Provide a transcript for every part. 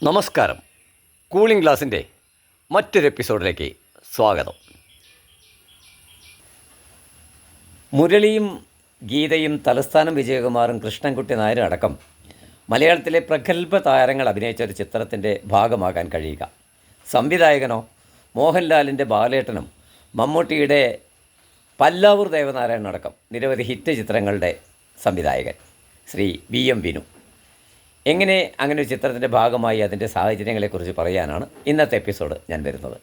നമസ്കാരം. കൂളിംഗ് ഗ്ലാസിൻ്റെ മറ്റൊരു എപ്പിസോഡിലേക്ക് സ്വാഗതം. മുരളിയും ഗീതയും തലസ്ഥാനം വിജയകുമാറും കൃഷ്ണൻകുട്ടി നായരും അടക്കം മലയാളത്തിലെ പ്രഗത്ഭ താരങ്ങൾ അഭിനയിച്ച ഒരു ചിത്രത്തിൻ്റെ ഭാഗമാകാൻ കഴിയുക. സംവിധായകനോ മോഹൻലാലിൻ്റെ ബാലേട്ടനും മമ്മൂട്ടിയുടെ പല്ലാവൂർ ദേവനാരായണൻ അടക്കം നിരവധി ഹിറ്റ് ചിത്രങ്ങളുടെ സംവിധായകൻ ശ്രീ VM വിനു. എങ്ങനെ അങ്ങനെ ഒരു ചിത്രത്തിൻ്റെ ഭാഗമായി അതിൻ്റെ സാഹചര്യങ്ങളെക്കുറിച്ച് പറയാനാണ് ഇന്നത്തെ എപ്പിസോഡ് ഞാൻ വരുന്നത്.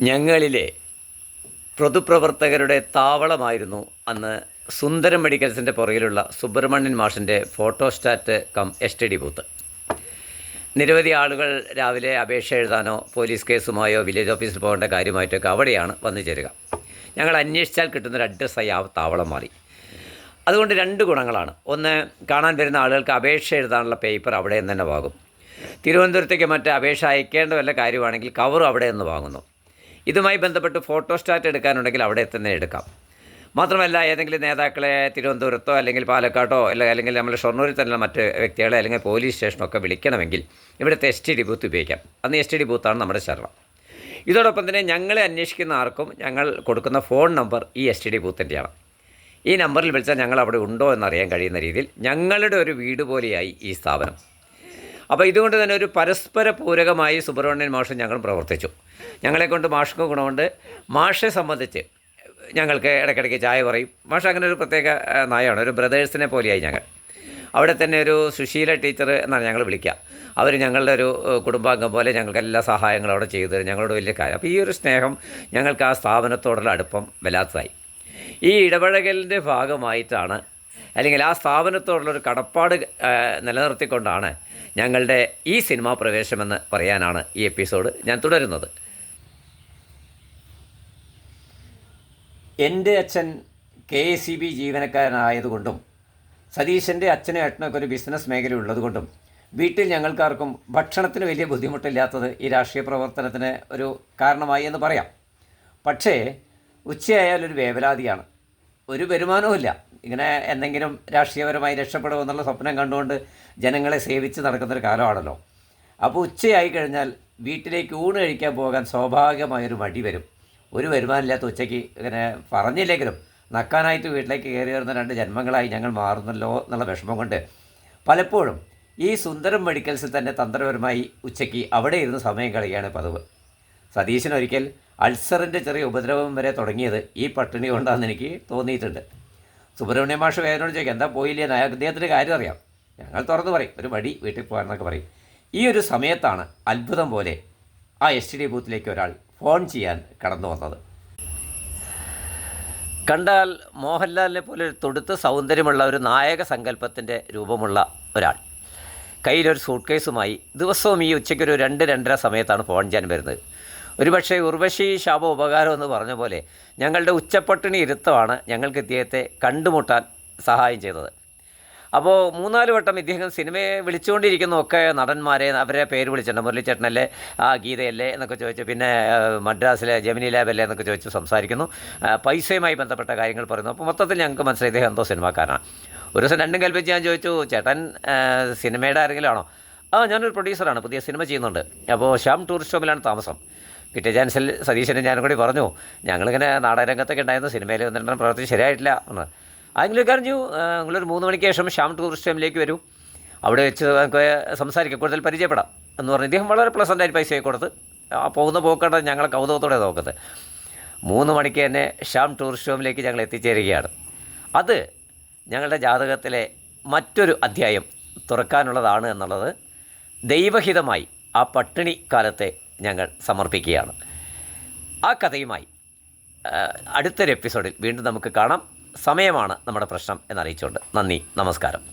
ഞങ്ങളിലെ പൊതുപ്രവർത്തകരുടെ താവളമായിരുന്നു അന്ന് സുന്ദരം മെഡിക്കൽസിൻ്റെ പുറകിലുള്ള സുബ്രഹ്മണ്യൻ മാഷിൻ്റെ ഫോട്ടോസ്റ്റാറ്റ് കം STD ബൂത്ത്. നിരവധി ആളുകൾ രാവിലെ അപേക്ഷ എഴുതാനോ പോലീസ് കേസുമായോ വില്ലേജ് ഓഫീസിൽ പോകേണ്ട കാര്യമായിട്ടൊക്കെ അവിടെയാണ് വന്നു ചേരുക. ഞങ്ങൾ അന്വേഷിച്ചാൽ കിട്ടുന്നൊരു അഡ്രസ്സായി ആ താവളം മാറി. അതുകൊണ്ട് രണ്ട് ഗുണങ്ങളാണ്. ഒന്ന്, കാണാൻ വരുന്ന ആളുകൾക്ക് അപേക്ഷ എഴുതാനുള്ള പേപ്പർ അവിടെ നിന്ന് തന്നെ വാങ്ങും. തിരുവനന്തപുരത്തേക്ക് മറ്റ് അപേക്ഷ അയക്കേണ്ട വല്ല കാര്യമാണെങ്കിൽ കവറും അവിടെ നിന്ന് വാങ്ങുന്നു. ഇതുമായി ബന്ധപ്പെട്ട് ഫോട്ടോസ്റ്റാറ്റ് എടുക്കാനുണ്ടെങ്കിൽ അവിടെ തന്നെ എടുക്കാം. മാത്രമല്ല, ഏതെങ്കിലും നേതാക്കളെ തിരുവനന്തപുരത്തോ അല്ലെങ്കിൽ പാലക്കാട്ടോ അല്ലെങ്കിൽ നമ്മൾ ഷൊർണൂരിൽ തന്നെ മറ്റ് വ്യക്തികളെ അല്ലെങ്കിൽ പോലീസ് സ്റ്റേഷനൊക്കെ വിളിക്കണമെങ്കിൽ ഇവിടുത്തെ STD ബൂത്ത് ഉപയോഗിക്കാം. അന്ന് STD ബൂത്താണ് നമ്മുടെ ശരണം. ഇതോടൊപ്പം തന്നെ ഞങ്ങളെ അന്വേഷിക്കുന്ന ആർക്കും ഞങ്ങൾ കൊടുക്കുന്ന ഫോൺ നമ്പർ ഈ STD ബൂത്തിൻ്റെയാണ്. ഈ നമ്പറിൽ വിളിച്ചാൽ ഞങ്ങൾ അവിടെ ഉണ്ടോ എന്നറിയാൻ കഴിയുന്ന രീതിയിൽ ഞങ്ങളുടെ ഒരു വീട് പോലെയായി ഈ സ്ഥാപനം. അപ്പോൾ ഇതുകൊണ്ട് തന്നെ ഒരു പരസ്പര പൂരകമായി സുബ്രഹ്മണ്യൻ മാഷും ഞങ്ങളും പ്രവർത്തിച്ചു. ഞങ്ങളെക്കൊണ്ട് മാഷ്ക്കും ഗുണമുണ്ട്. മാഷെ സംബന്ധിച്ച് ഞങ്ങൾക്ക് ഇടയ്ക്കിടയ്ക്ക് ചായ പറയും. മാഷ് അങ്ങനെ ഒരു പ്രത്യേക നയമാണ്. ഒരു ബ്രദേഴ്സിനെ പോലെയായി ഞങ്ങൾ. അവിടെ തന്നെ ഒരു സുശീല ടീച്ചർ എന്നാണ് ഞങ്ങൾ വിളിക്കുക. അവർ ഞങ്ങളുടെ ഒരു കുടുംബാംഗം പോലെ ഞങ്ങൾക്ക് എല്ലാ സഹായങ്ങളും അവിടെ ചെയ്തു തരും. ഞങ്ങളോട് വലിയ കാര്യം. അപ്പോൾ ഈ ഒരു സ്നേഹം ഞങ്ങൾക്ക് ആ സ്ഥാപനത്തോടുള്ള അടുപ്പം വല്ലാത്തതായി. ഈ ഇടപഴകലിൻ്റെ ഭാഗമായിട്ടാണ്, അല്ലെങ്കിൽ ആ സ്ഥാപനത്തോടുള്ളൊരു കടപ്പാട് നിലനിർത്തിക്കൊണ്ടാണ് ഞങ്ങളുടെ ഈ സിനിമാ പ്രവേശമെന്ന് പറയാനാണ് ഈ എപ്പിസോഡ് ഞാൻ തുടരുന്നത്. എൻ്റെ അച്ഛൻ KSEB ജീവനക്കാരനായതുകൊണ്ടും സതീശൻ്റെ അച്ഛനും ഏട്ടനൊക്കെ ഒരു ബിസിനസ് മേഖല ഉള്ളതുകൊണ്ടും വീട്ടിൽ ഞങ്ങൾക്കാർക്കും ഭക്ഷണത്തിന് വലിയ ബുദ്ധിമുട്ടില്ലാത്തത് ഈ രാഷ്ട്രീയ പ്രവർത്തനത്തിന് ഒരു കാരണമായി എന്ന് പറയാം. പക്ഷേ ഉച്ചയായാലൊരു വേവലാതിയാണ്. ഒരു വരുമാനവുമില്ല. ഇങ്ങനെ എന്തെങ്കിലും രാഷ്ട്രീയപരമായി രക്ഷപ്പെടുമെന്നുള്ള സ്വപ്നം കണ്ടുകൊണ്ട് ജനങ്ങളെ സേവിച്ച് നടക്കുന്നൊരു കാലമാണല്ലോ. അപ്പോൾ ഉച്ചയായി കഴിഞ്ഞാൽ വീട്ടിലേക്ക് ഊണ് കഴിക്കാൻ പോകാൻ സ്വാഭാവികമായൊരു മടി വരും. ഒരു വരുമാനമില്ലാത്ത ഉച്ചയ്ക്ക് ഇങ്ങനെ പറഞ്ഞില്ലെങ്കിലും നക്കാനായിട്ട് വീട്ടിലേക്ക് കയറി വരുന്ന രണ്ട് ജന്മങ്ങളായി ഞങ്ങൾ മാറുന്നല്ലോ എന്നുള്ള വിഷമം കൊണ്ട് പലപ്പോഴും ഈ സുന്ദരം മെഡിക്കൽസിൽ തന്നെ തന്ത്രപരമായി ഉച്ചയ്ക്ക് അവിടെ ഇരുന്ന് സമയം കളയുകയാണ് പതിവ്. സതീശനൊരിക്കൽ അൾസറിൻ്റെ ചെറിയ ഉപദ്രവം വരെ തുടങ്ങിയത് ഈ പട്ടിണി കൊണ്ടാണെന്ന് എനിക്ക് തോന്നിയിട്ടുണ്ട്. സുബ്രഹ്മണ്യ മാഷ് വേദനോട് ചോദിക്കും, എന്താ പോയില്ലേ? അദ്ദേഹത്തിൻ്റെ കാര്യം അറിയാം. ഞങ്ങൾ തുറന്ന് പറയും, ഒരു മടി, വീട്ടിൽ പോകാമെന്നൊക്കെ പറയും. ഈ ഒരു സമയത്താണ് അത്ഭുതം പോലെ ആ STD ബൂത്തിലേക്ക് ഒരാൾ ഫോൺ ചെയ്യാൻ കടന്നു വന്നത്. കണ്ടാൽ മോഹൻലാലിനെ പോലെ ഒരു തൊടുത്ത് സൗന്ദര്യമുള്ള ഒരു നായക സങ്കല്പത്തിൻ്റെ രൂപമുള്ള ഒരാൾ കയ്യിലൊരു സൂട്ട് കേസുമായി ദിവസവും ഈ ഉച്ചയ്ക്കൊരു 2-2:30 സമയത്താണ് ഫോൺ ചെയ്യാൻ വരുന്നത്. ഒരുപക്ഷെ ഉർവശി ശാപ ഉപകാരം എന്ന് പറഞ്ഞ പോലെ ഞങ്ങളുടെ ഉച്ചപ്പട്ടിണി ഇരുത്തമാണ് ഞങ്ങൾക്ക് ഇദ്ദേഹത്തെ കണ്ടുമുട്ടാൻ സഹായം ചെയ്തത്. അപ്പോൾ 3-4 വട്ടം ഇദ്ദേഹം സിനിമയെ വിളിച്ചുകൊണ്ടിരിക്കുന്നതൊക്കെ നടന്മാരെ അവരെ പേര് വിളിച്ചിട്ടുണ്ട്. മുരളിച്ചേട്ടനല്ലേ, ഗീതയല്ലേ എന്നൊക്കെ ചോദിച്ചു. പിന്നെ മദ്രാസിലെ ജെമിനി ലാബല്ലേ എന്നൊക്കെ ചോദിച്ച് സംസാരിക്കുന്നു. പൈസയുമായി ബന്ധപ്പെട്ട കാര്യങ്ങൾ പറയുന്നു. അപ്പോൾ മൊത്തത്തിൽ ഞങ്ങൾക്ക് മനസ്സിലായി ഇദ്ദേഹം എന്തോ സിനിമാക്കാരനാണ്. ഒരു ദിവസം രണ്ടും കൽപ്പിച്ച് ഞാൻ ചോദിച്ചു, ചേട്ടൻ സിനിമയുടെ ആരെങ്കിലും ആണോ? ഞാനൊരു പ്രൊഡ്യൂസറാണ്, പുതിയ സിനിമ ചെയ്യുന്നുണ്ട്. അപ്പോൾ ശ്യാം ടൂറിസ്റ്റ് ഹോമിലാണ് താമസം. പിറ്റേ ചാൻസിൽ സതീശനും ഞാനും കൂടി പറഞ്ഞു, ഞങ്ങളിങ്ങനെ നാടകരംഗത്തൊക്കെ ഉണ്ടായിരുന്നു, സിനിമയിൽ വന്നിട്ട് പ്രവർത്തി ശരിയായിട്ടില്ല എന്ന്. ആരെങ്കിലും പറഞ്ഞു, നിങ്ങളൊരു 3 മണിക്ക് ശേഷം ശ്യാം ടൂറിസ്റ്റ് ഹോമിലേക്ക് വരൂ, അവിടെ വെച്ച് നമുക്ക് സംസാരിക്കാം, കൂടുതൽ പരിചയപ്പെടാം എന്ന് പറഞ്ഞു. ഇദ്ദേഹം വളരെ പ്ലസൻ്റായിട്ട് പൈസയൊക്കെ കൊടുത്ത് പോകുന്ന പോക്കേണ്ട ഞങ്ങളെ കൗതുകത്തോടെ നോക്കുന്നത്. 3 മണിക്ക് തന്നെ ശ്യാം ടൂറിസ്റ്റ് ഹോമിലേക്ക് ഞങ്ങൾ എത്തിച്ചേരുകയാണ്. അത് ഞങ്ങളുടെ ജാതകത്തിലെ മറ്റൊരു അധ്യായം തുറക്കാനുള്ളതാണ് എന്നുള്ളത് ദൈവഹിതമായി ആ പട്ടിണി കാലത്തെ ഞങ്ങൾ സമർപ്പിക്കുകയാണ്. ആ കഥയുമായി അടുത്തൊരു എപ്പിസോഡിൽ വീണ്ടും നമുക്ക് കാണാം. സമയമാണ് നമ്മുടെ പ്രശ്നം എന്നറിയിച്ചുകൊണ്ട് നന്ദി, നമസ്കാരം.